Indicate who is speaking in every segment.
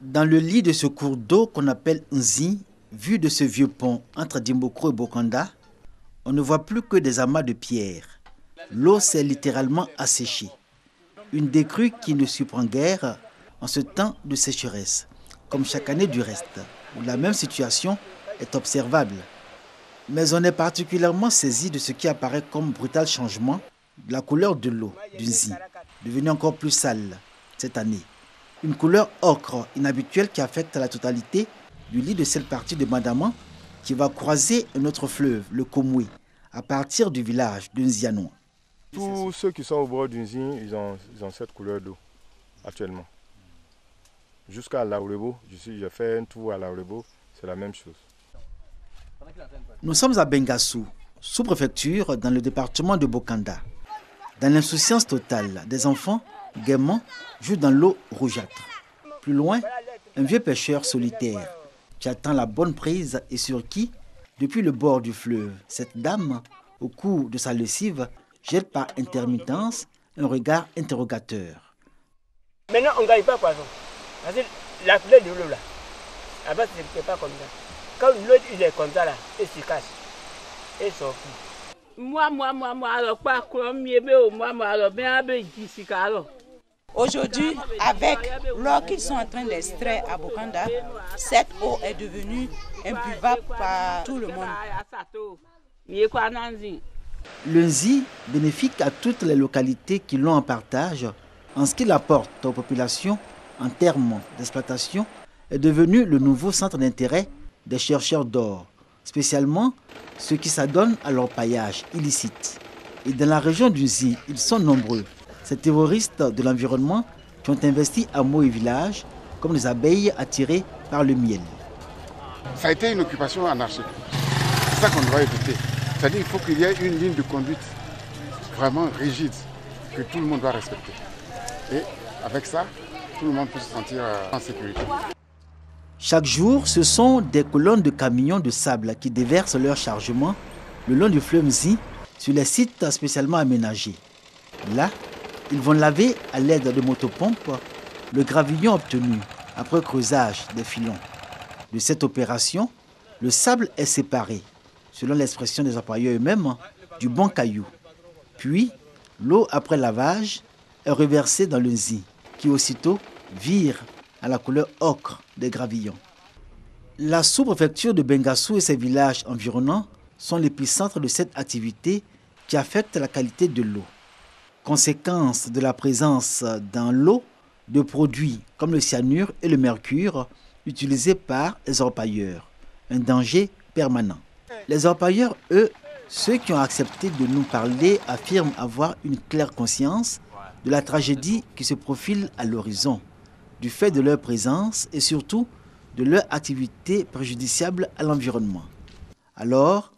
Speaker 1: Dans le lit de ce cours d'eau qu'on appelle Nzi, vu de ce vieux pont entre Dimbokro et Bokanda, on ne voit plus que des amas de pierres. L'eau s'est littéralement asséchée. Une décrue qui ne surprend guère en ce temps de sécheresse, comme chaque année du reste, où la même situation est observable. Mais on est particulièrement saisi de ce qui apparaît comme brutal changement de la couleur de l'eau du Nzi, devenue encore plus sale cette année. Une couleur ocre inhabituelle qui affecte la totalité du lit de cette partie de Madaman qui va croiser un autre fleuve, le Komwe, à partir du village de Nzianoua.
Speaker 2: Tous ceux qui sont au bord du Nzi, ils ont cette couleur d'eau actuellement. Jusqu'à Laurebo, j'ai fait un tour à Laurebo, c'est la même chose.
Speaker 1: Nous sommes à Bengassou, sous-préfecture dans le département de Bokanda. Dans l'insouciance totale, des enfants, gaiement, jouent dans l'eau rougeâtre. Plus loin, un vieux pêcheur solitaire qui attend la bonne prise et sur qui, depuis le bord du fleuve, cette dame, au cours de sa lessive, jette par intermittence un regard interrogateur.
Speaker 3: Maintenant, on ne gagne pas poisson. Parce que la couleur de l'eau là, avant, ce n'était pas comme ça. Quand l'eau est comme ça là, elle se cache, elle sort.
Speaker 4: Aujourd'hui, avec l'eau qu'ils sont en train d'extraire à Bokanda, cette eau est devenue imbuvable par tout le monde.
Speaker 1: Le Nzi, bénéfique à toutes les localités qui l'ont en partage, en ce qu'il apporte aux populations en termes d'exploitation, est devenu le nouveau centre d'intérêt des chercheurs d'or, spécialement ceux qui s'adonnent à l'orpaillage illicite. Et dans la région du Nzi, ils sont nombreux. Ces terroristes de l'environnement qui ont investi hameaux et villages comme des abeilles attirées par le miel.
Speaker 5: Ça a été une occupation anarchique. C'est ça qu'on doit éviter. C'est-à-dire qu'il faut qu'il y ait une ligne de conduite vraiment rigide que tout le monde doit respecter. Et avec ça, tout le monde peut se sentir en sécurité.
Speaker 1: Chaque jour, ce sont des colonnes de camions de sable qui déversent leur chargement le long du fleuve Nzi sur les sites spécialement aménagés. Là, ils vont laver à l'aide de motopompes le gravillon obtenu après creusage des filons. De cette opération, le sable est séparé, selon l'expression des employeurs eux-mêmes, du bon caillou. Puis, l'eau après lavage est reversée dans le Nzi, qui aussitôt vire à la couleur ocre des gravillons. La sous-préfecture de Bengassou et ses villages environnants sont l'épicentre de cette activité qui affecte la qualité de l'eau. Conséquence de la présence dans l'eau de produits comme le cyanure et le mercure utilisés par les orpailleurs, un danger permanent. Les orpailleurs, eux, ceux qui ont accepté de nous parler, affirment avoir une claire conscience de la tragédie qui se profile à l'horizon, du fait de leur présence et surtout de leur activité préjudiciable à l'environnement. Alors,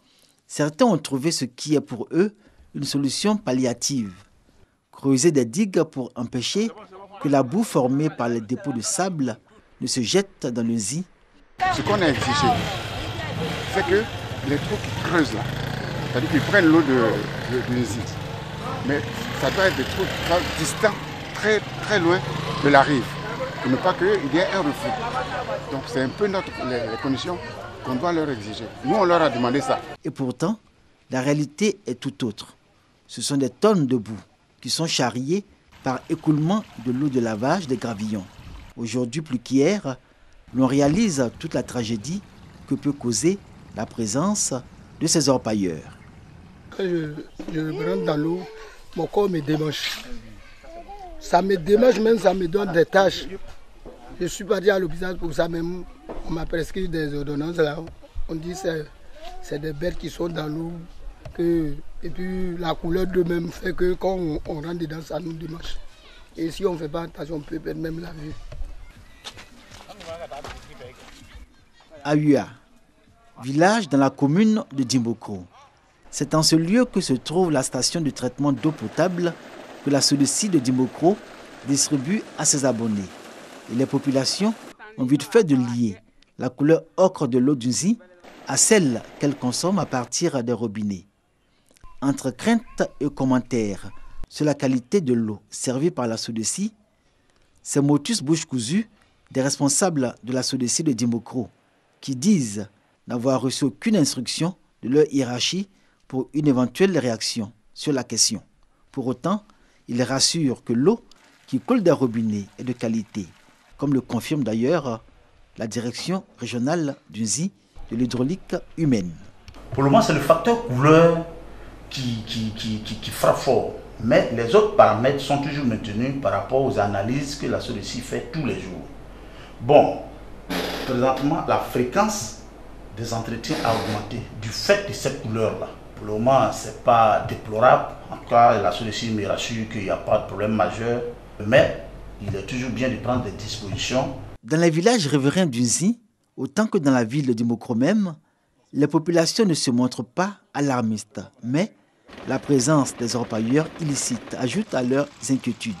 Speaker 1: certains ont trouvé ce qui est pour eux une solution palliative. Creuser des digues pour empêcher que la boue formée par les dépôts de sable ne se jette dans le Nzi.
Speaker 5: Ce qu'on a exigé, c'est que les trous qui creusent là, c'est-à-dire qu'ils prennent l'eau du Nzi, mais ça doit être des trous distants, très loin de la rive, pour ne pas qu'il y ait un reflux. Donc c'est un peu les conditions qu'on doit leur exiger. Nous, on leur a demandé ça.
Speaker 1: Et pourtant, la réalité est tout autre. Ce sont des tonnes de boue qui sont charriées par écoulement de l'eau de lavage des gravillons. Aujourd'hui, plus qu'hier, l'on réalise toute la tragédie que peut causer la présence de ces orpailleurs.
Speaker 6: Quand je rentre dans l'eau, mon corps me démange. Ça me démange même, ça me donne des taches. Je suis parti à l'hôpital pour ça même. On m'a prescrit des ordonnances là. On dit que c'est des bêtes qui sont dans l'eau. Et puis la couleur de même fait que quand on rentre dedans, ça nous démange. Et si on ne fait pas attention, on peut perdre même la vie.
Speaker 1: Aoua, village dans la commune de Dimbokro. C'est en ce lieu que se trouve la station de traitement d'eau potable que la SODECI de Dimbokro distribue à ses abonnés. Et les populations ont vite fait de lier la couleur ocre de l'eau du Nzi à celle qu'elles consomment à partir des robinets. Entre craintes et commentaires sur la qualité de l'eau servie par la SODECI, c'est motus bouche cousue des responsables de la SODECI de Dimbokro qui disent n'avoir reçu aucune instruction de leur hiérarchie pour une éventuelle réaction sur la question. Pour autant, ils rassurent que l'eau qui coule des robinets est de qualité, comme le confirme d'ailleurs la direction régionale du NZI de l'hydraulique humaine.
Speaker 7: Pour le moment, c'est le facteur couleur qui frappe fort. Mais les autres paramètres sont toujours maintenus par rapport aux analyses que la SODECI fait tous les jours. Bon, présentement, la fréquence des entretiens a augmenté du fait de cette couleur-là. Pour le moment, ce n'est pas déplorable. En tout cas, la SODECI me rassure qu'il n'y a pas de problème majeur. Mais il est toujours bien de prendre des dispositions.
Speaker 1: Dans les villages riverains du NZI, autant que dans la ville de Dimbokro même, les populations ne se montrent pas alarmistes, mais la présence des orpailleurs illicites ajoute à leurs inquiétudes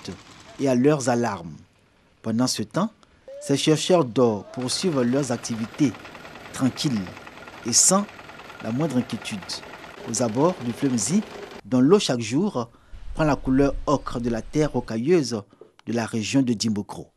Speaker 1: et à leurs alarmes. Pendant ce temps, ces chercheurs d'or poursuivent leurs activités tranquilles et sans la moindre inquiétude. Aux abords du fleuve NZI, dont l'eau chaque jour prend la couleur ocre de la terre rocailleuse de la région de Dimbokro.